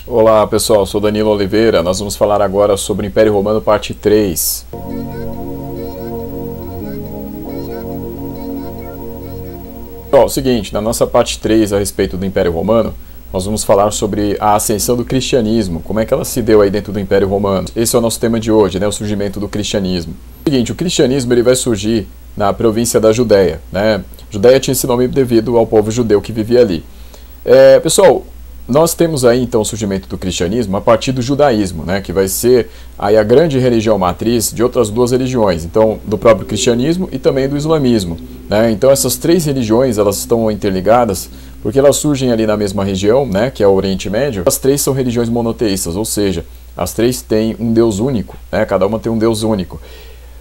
Olá pessoal, sou Danilo Oliveira. Nós vamos falar agora sobre o Império Romano parte 3. Bom, é o seguinte, na nossa parte 3 a respeito do Império Romano, nós vamos falar sobre a ascensão do cristianismo, como é que ela se deu aí dentro do Império Romano. Esse é o nosso tema de hoje, né, o surgimento do cristianismo. É o seguinte, o cristianismo ele vai surgir na província da Judéia, né? Judéia tinha esse nome devido ao povo judeu que vivia ali. Pessoal, nós temos aí então o surgimento do cristianismo a partir do judaísmo, né, que vai ser aí a grande religião matriz de outras duas religiões, então do próprio cristianismo e também do islamismo, né? Então essas três religiões elas estão interligadas porque elas surgem ali na mesma região, né, que é o Oriente Médio. As três são religiões monoteístas, ou seja, as três têm um Deus único, né, cada uma tem um Deus único.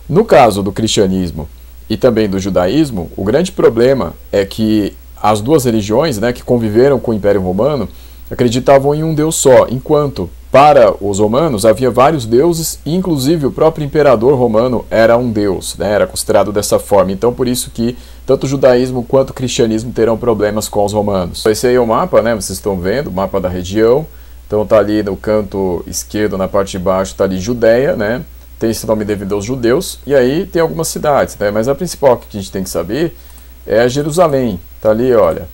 No caso do cristianismo e também do judaísmo, o grande problema é que as duas religiões, né, que conviveram com o Império Romano acreditavam em um Deus só, enquanto para os romanos havia vários deuses, e inclusive o próprio imperador romano era um deus, né, era considerado dessa forma. Então por isso que tanto o judaísmo quanto o cristianismo terão problemas com os romanos. Esse aí é o mapa, né, vocês estão vendo, o mapa da região. Então tá ali no canto esquerdo, na parte de baixo, tá ali Judéia, né, tem esse nome devido aos judeus, e aí tem algumas cidades, né, mas a principal que a gente tem que saber é Jerusalém. Tá ali, olha,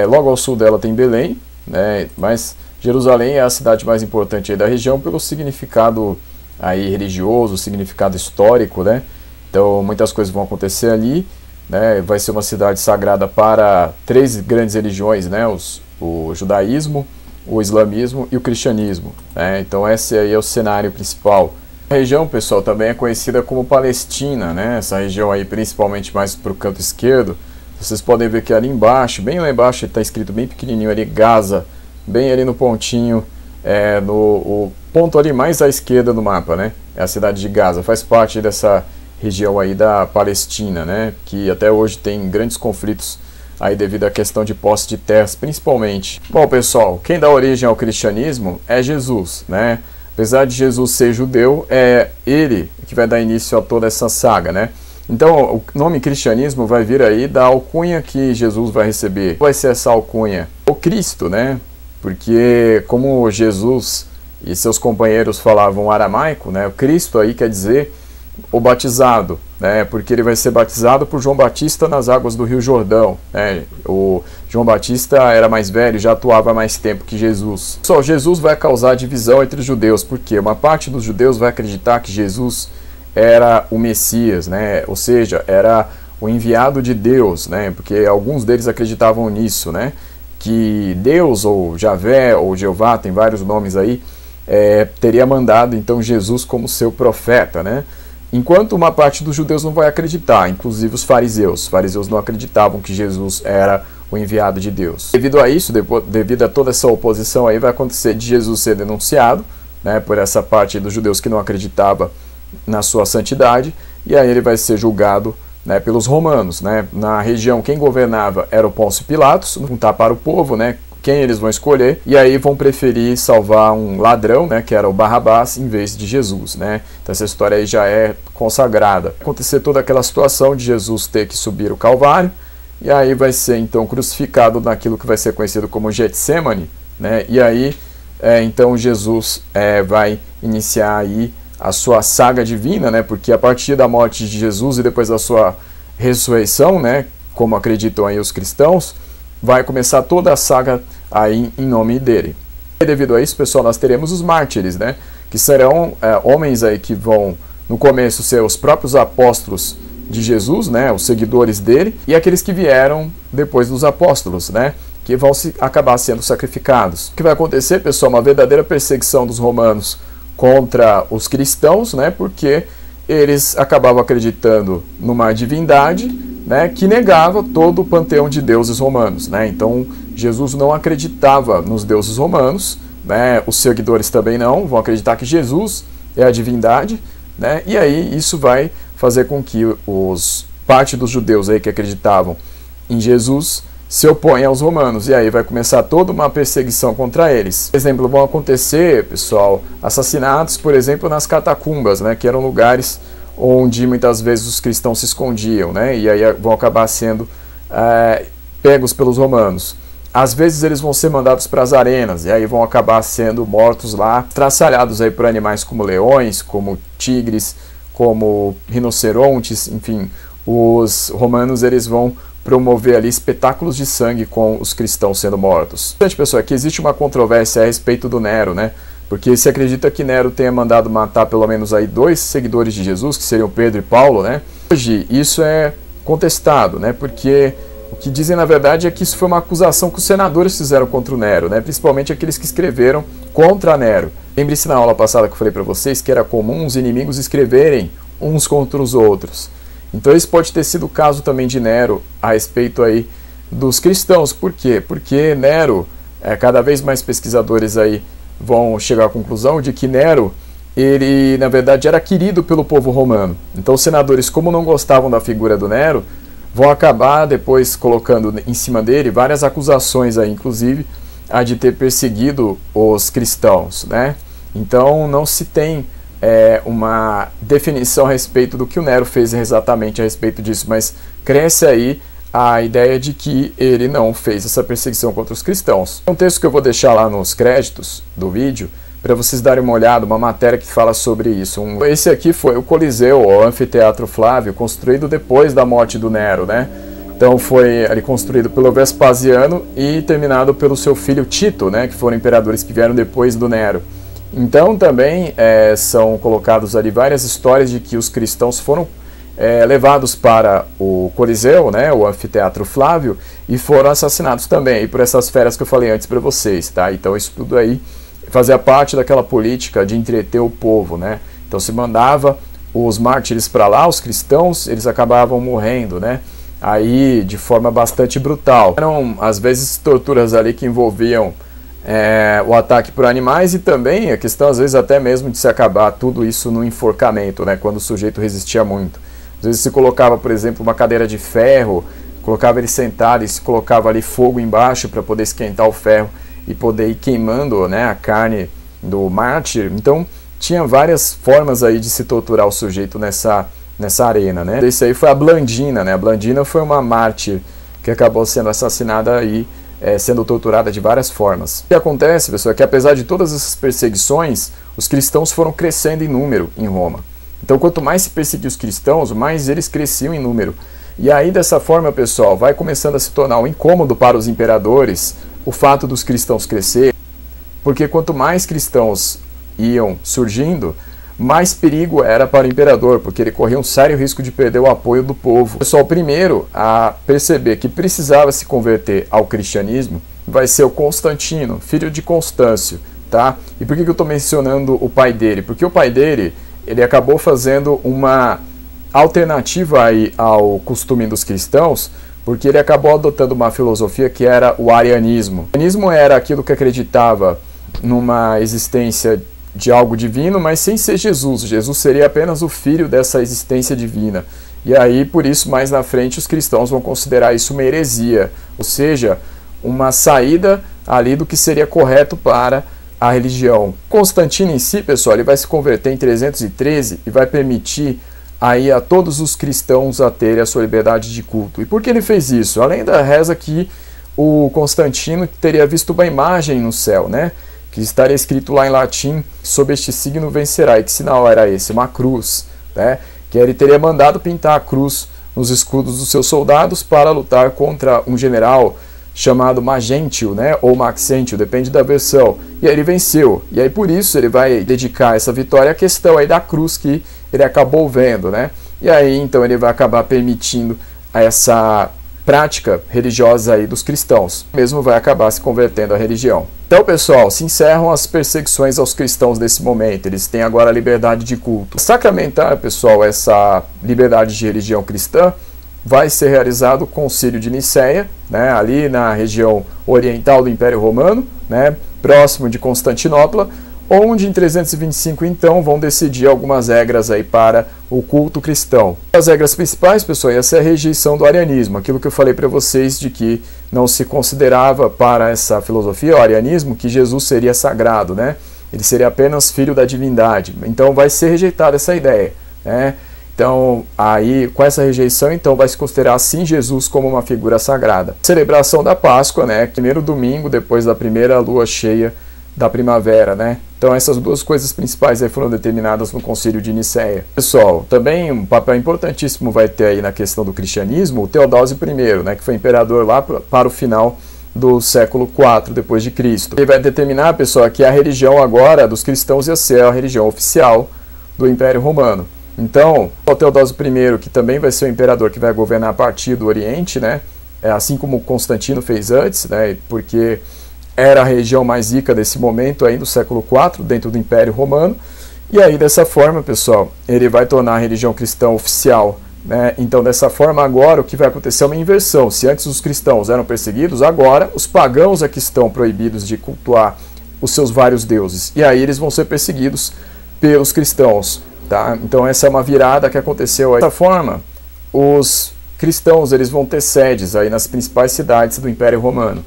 logo ao sul dela tem Belém, né, mas Jerusalém é a cidade mais importante aí da região pelo significado aí religioso, significado histórico, né? Então muitas coisas vão acontecer ali, né? Vai ser uma cidade sagrada para três grandes religiões, né? O judaísmo, o islamismo e o cristianismo, né? Então esse aí é o cenário principal. A região, pessoal, também é conhecida como Palestina, né? Essa região aí principalmente mais para o canto esquerdo. Vocês podem ver que ali embaixo, bem lá embaixo, está escrito bem pequenininho ali, Gaza, bem ali no pontinho, o ponto ali mais à esquerda do mapa, né? É a cidade de Gaza, faz parte dessa região aí da Palestina, né? Que até hoje tem grandes conflitos aí devido à questão de posse de terras, principalmente. Bom, pessoal, quem dá origem ao cristianismo é Jesus, né? Apesar de Jesus ser judeu, é ele que vai dar início a toda essa saga, né? Então, o nome cristianismo vai vir aí da alcunha que Jesus vai receber. Vai ser essa alcunha? O Cristo, né? Porque como Jesus e seus companheiros falavam aramaico, né? O Cristo aí quer dizer o batizado, né? Porque ele vai ser batizado por João Batista nas águas do Rio Jordão, né? O João Batista era mais velho, já atuava há mais tempo que Jesus. Só Jesus vai causar divisão entre os judeus, porque uma parte dos judeus vai acreditar que Jesus era o Messias, né? Ou seja, era o enviado de Deus, né? Porque alguns deles acreditavam nisso, né? Que Deus, ou Javé, ou Jeová, tem vários nomes aí, teria mandado então Jesus como seu profeta, né? Enquanto uma parte dos judeus não vai acreditar, inclusive os fariseus. Os fariseus não acreditavam que Jesus era o enviado de Deus. Devido a isso, devido a toda essa oposição aí, vai acontecer de Jesus ser denunciado, né? Por essa parte dos judeus que não acreditava na sua santidade, e aí ele vai ser julgado, né, pelos romanos, né? Na região quem governava era o Pôncio Pilatos, perguntar para o povo, né, quem eles vão escolher, e aí vão preferir salvar um ladrão, né, que era o Barrabás, em vez de Jesus, né? Então essa história aí já é consagrada. Vai acontecer toda aquela situação de Jesus ter que subir o Calvário, e aí vai ser então crucificado naquilo que vai ser conhecido como Getsêmani, né? E aí então Jesus vai iniciar aí a sua saga divina, né? Porque a partir da morte de Jesus e depois da sua ressurreição, né, como acreditam aí os cristãos, vai começar toda a saga aí em nome dele. E devido a isso, pessoal, nós teremos os mártires, né, que serão homens aí que vão no começo ser os próprios apóstolos de Jesus, né, os seguidores dele, e aqueles que vieram depois dos apóstolos, né, que vão acabar sendo sacrificados. O que vai acontecer, pessoal, uma verdadeira perseguição dos romanos contra os cristãos, né, porque eles acabavam acreditando numa divindade, né, que negava todo o panteão de deuses romanos, né? Então Jesus não acreditava nos deuses romanos, né? Os seguidores também não, vão acreditar que Jesus é a divindade, né? E aí isso vai fazer com que parte dos judeus aí que acreditavam em Jesus se opõem aos romanos, e aí vai começar toda uma perseguição contra eles. Por exemplo, vão acontecer, pessoal, assassinatos, por exemplo, nas catacumbas, né, que eram lugares onde muitas vezes os cristãos se escondiam, né, e aí vão acabar sendo pegos pelos romanos. às vezes eles vão ser mandados para as arenas, e aí vão acabar sendo mortos lá, traçalhados aí por animais como leões, como tigres, como rinocerontes, enfim. Os romanos eles vão promover ali espetáculos de sangue com os cristãos sendo mortos. Importante, pessoal, é que existe uma controvérsia a respeito do Nero, né? Porque se acredita que Nero tenha mandado matar pelo menos aí 2 seguidores de Jesus, que seriam Pedro e Paulo, né? Hoje isso é contestado, né? Porque o que dizem na verdade é que isso foi uma acusação que os senadores fizeram contra o Nero, né? Principalmente aqueles que escreveram contra Nero. Lembre-se na aula passada que eu falei para vocês que era comum os inimigos escreverem uns contra os outros. Então esse pode ter sido o caso também de Nero a respeito aí dos cristãos. Por quê? Porque Nero, cada vez mais pesquisadores aí vão chegar à conclusão de que Nero, ele na verdade era querido pelo povo romano. Então os senadores, como não gostavam da figura do Nero, vão acabar depois colocando em cima dele várias acusações aí, inclusive a de ter perseguido os cristãos, né? Então não se tem uma definição a respeito do que o Nero fez exatamente a respeito disso, mas cresce aí a ideia de que ele não fez essa perseguição contra os cristãos. É um texto que eu vou deixar lá nos créditos do vídeo para vocês darem uma olhada, uma matéria que fala sobre isso. Esse aqui foi o Coliseu, o Anfiteatro Flávio, construído depois da morte do Nero, né? Então foi ali construído pelo Vespasiano e terminado pelo seu filho Tito, né? Que foram imperadores que vieram depois do Nero. Então também são colocados ali várias histórias de que os cristãos foram levados para o Coliseu, né, o Anfiteatro Flávio, e foram assassinados também, e por essas feras que eu falei antes para vocês, tá? Então isso tudo aí fazia parte daquela política de entreter o povo, né? Então se mandava os mártires para lá, os cristãos, eles acabavam morrendo, né? Aí de forma bastante brutal. Eram às vezes torturas ali que envolviam o ataque por animais e também a questão às vezes até mesmo de se acabar tudo isso no enforcamento, né, quando o sujeito resistia muito. Às vezes se colocava, por exemplo, uma cadeira de ferro, colocava ele sentado e se colocava ali fogo embaixo para poder esquentar o ferro e poder ir queimando, né, a carne do mártir. Então tinha várias formas aí de se torturar o sujeito nessa arena, né. Esse aí foi a Blandina, né, a Blandina foi uma mártir que acabou sendo assassinada aí, sendo torturada de várias formas. O que acontece, pessoal, é que apesar de todas essas perseguições, os cristãos foram crescendo em número em Roma. Então quanto mais se perseguia os cristãos, mais eles cresciam em número. E aí dessa forma, pessoal, vai começando a se tornar um incômodo para os imperadores o fato dos cristãos crescerem, porque quanto mais cristãos iam surgindo, mais perigo era para o imperador, porque ele corria um sério risco de perder o apoio do povo. O pessoal primeiro a perceber que precisava se converter ao cristianismo vai ser o Constantino, filho de Constâncio, tá? E por que eu estou mencionando o pai dele? Porque o pai dele, ele acabou fazendo uma alternativa aí ao costume dos cristãos, porque ele acabou adotando uma filosofia que era o arianismo. O arianismo era aquilo que acreditava numa existência de algo divino, mas sem ser Jesus. Jesus seria apenas o filho dessa existência divina. E aí, por isso, mais na frente, os cristãos vão considerar isso uma heresia, ou seja, uma saída ali do que seria correto para a religião. Constantino em si, pessoal, ele vai se converter em 313 e vai permitir aí a todos os cristãos a terem a sua liberdade de culto. E por que ele fez isso? Além da reza que o Constantino teria visto uma imagem no céu, né? Que estaria escrito lá em latim, sob este signo vencerá. E que sinal era esse? Uma cruz, né? Que ele teria mandado pintar a cruz nos escudos dos seus soldados para lutar contra um general chamado Magentio, né? Ou Maxentio, depende da versão. E aí ele venceu. E aí por isso ele vai dedicar essa vitória à questão aí da cruz que ele acabou vendo, né? E aí então ele vai acabar permitindo essa prática religiosa aí dos cristãos, mesmo vai acabar se convertendo à religião. Então, pessoal, se encerram as perseguições aos cristãos nesse momento, eles têm agora a liberdade de culto. Sacramentar, pessoal, essa liberdade de religião cristã vai ser realizado o Concílio de Nicéia, né, ali na região oriental do Império Romano, né, próximo de Constantinopla, onde em 325 então vão decidir algumas regras aí para o culto cristão. As regras principais, pessoal, ia ser a rejeição do arianismo, aquilo que eu falei para vocês de que não se considerava para essa filosofia, o arianismo, que Jesus seria sagrado, né? Ele seria apenas filho da divindade. Então vai ser rejeitada essa ideia, né? Então, aí, com essa rejeição, então vai se considerar sim Jesus como uma figura sagrada. Celebração da Páscoa, né? Primeiro domingo depois da primeira lua cheia da primavera, né? Então essas duas coisas principais aí foram determinadas no Concílio de Nicéia. Pessoal, também um papel importantíssimo vai ter aí na questão do cristianismo o Teodósio I, né? Que foi imperador lá para o final do século IV depois de Cristo. Ele vai determinar, pessoal, que a religião agora dos cristãos ia ser a religião oficial do Império Romano. Então, o Teodósio I, que também vai ser o imperador que vai governar a partir do Oriente, né? Assim como Constantino fez antes, né? Porque era a região mais rica desse momento aí do século IV, dentro do Império Romano. E aí, dessa forma, pessoal, ele vai tornar a religião cristã oficial, né? Então, dessa forma, agora o que vai acontecer é uma inversão. Se antes os cristãos eram perseguidos, agora os pagãos é que estão proibidos de cultuar os seus vários deuses. E aí eles vão ser perseguidos pelos cristãos. Tá? Então essa é uma virada que aconteceu aí. Dessa forma, os cristãos eles vão ter sedes aí nas principais cidades do Império Romano.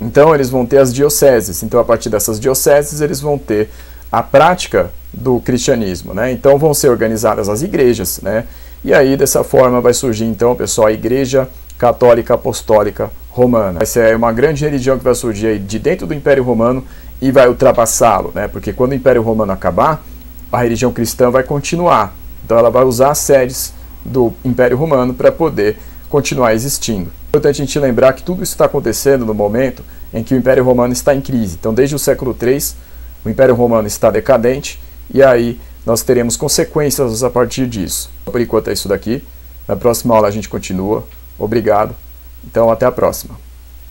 Então eles vão ter as dioceses. Então a partir dessas dioceses eles vão ter a prática do cristianismo, né? Então vão ser organizadas as igrejas, né? E aí dessa forma vai surgir então, pessoal, a Igreja Católica Apostólica Romana. Essa é uma grande religião que vai surgir aí de dentro do Império Romano e vai ultrapassá-lo, né? Porque quando o Império Romano acabar, a religião cristã vai continuar. Então ela vai usar as sedes do Império Romano para poder continuar existindo. É importante a gente lembrar que tudo isso está acontecendo no momento em que o Império Romano está em crise. Então desde o século III, o Império Romano está decadente e aí nós teremos consequências a partir disso. Por enquanto é isso daqui. Na próxima aula a gente continua. Obrigado. Então até a próxima.